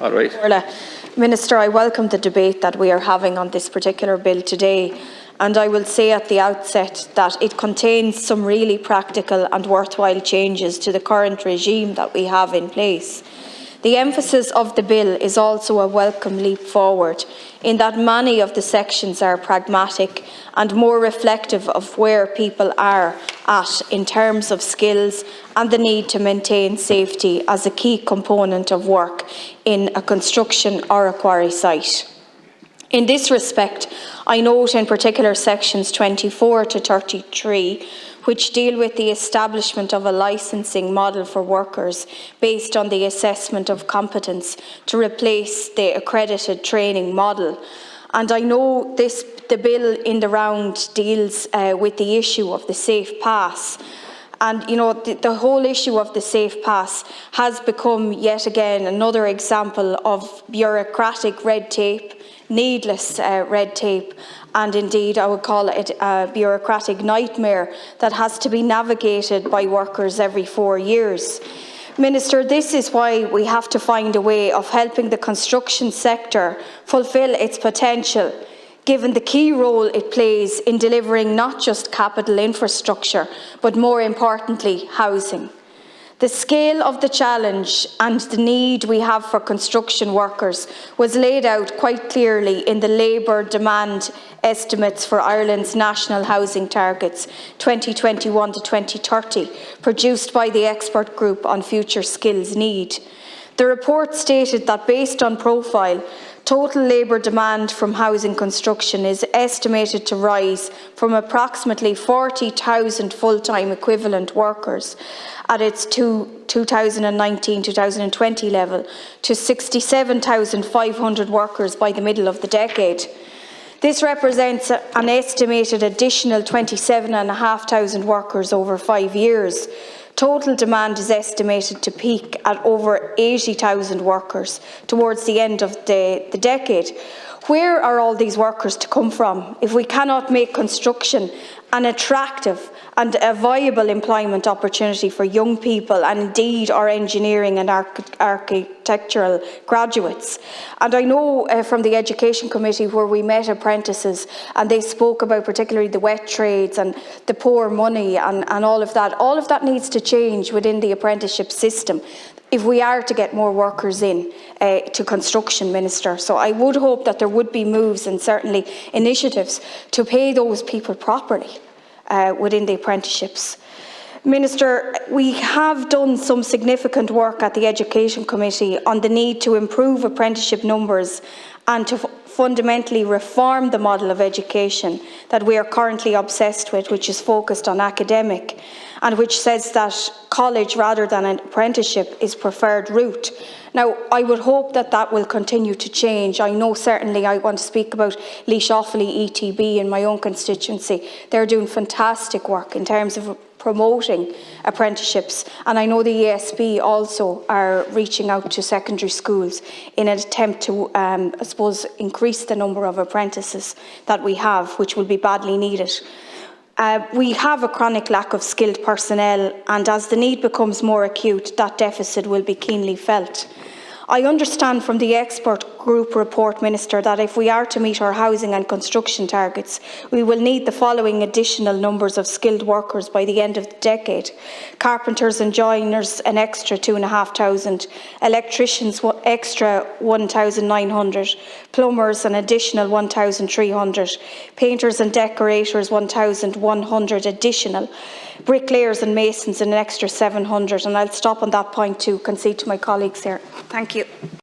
All right. Minister, I welcome the debate that we are having on this particular bill today, and I will say at the outset that it contains some really practical and worthwhile changes to the current regime that we have in place. The emphasis of the bill is also a welcome leap forward, in that many of the sections are pragmatic and more reflective of where people are at in terms of skills and the need to maintain safety as a key component of work in a construction or a quarry site. In this respect, I note in particular sections 24 to 33, which deal with the establishment of a licensing model for workers based on the assessment of competence to replace the accredited training model. And I know the bill in the round deals with the issue of the safe pass. And, you know, the whole issue of the safe pass has become yet again another example of bureaucratic red tape, needless red tape, and indeed I would call it a bureaucratic nightmare that has to be navigated by workers every 4 years. Minister, this is why we have to find a way of helping the construction sector fulfil its potential, given the key role it plays in delivering not just capital infrastructure, but more importantly, housing. The scale of the challenge and the need we have for construction workers was laid out quite clearly in the labour demand estimates for Ireland's national housing targets 2021 to 2030, produced by the expert group on future skills need. The report stated that based on profile, total labour demand from housing construction is estimated to rise from approximately 40,000 full-time equivalent workers at its 2019-2020 level to 67,500 workers by the middle of the decade. This represents an estimated additional 27,500 workers over 5 years. Total demand is estimated to peak at over 80,000 workers towards the end of the decade. Where are all these workers to come from if we cannot make construction an attractive and a viable employment opportunity for young people and indeed our engineering and architectural graduates? And I know from the Education Committee where we met apprentices and they spoke about particularly the wet trades and the poor money and all of that needs to change within the apprenticeship system if we are to get more workers in to construction, Minister. So I would hope that there would be moves and certainly initiatives to pay those people properly within the apprenticeships. Minister, we have done some significant work at the Education Committee on the need to improve apprenticeship numbers and to fundamentally reform the model of education that we are currently obsessed with, which is focused on academic and which says that college rather than an apprenticeship is preferred route. Now, I would hope that that will continue to change. I know certainly I want to speak about Laois Offaly ETB in my own constituency. They're doing fantastic work in terms of promoting apprenticeships, and I know the ESB also are reaching out to secondary schools in an attempt to, I suppose, increase the number of apprentices that we have, which will be badly needed. We have a chronic lack of skilled personnel, and as the need becomes more acute, that deficit will be keenly felt. I understand from the expert group report, Minister, that if we are to meet our housing and construction targets, we will need the following additional numbers of skilled workers by the end of the decade. Carpenters and joiners, an extra 2,500, electricians, extra 1,900, plumbers, an additional 1,300, painters and decorators, 1,100 additional, bricklayers and masons, an extra 700, and I'll stop on that point to concede to my colleagues here. Thank you.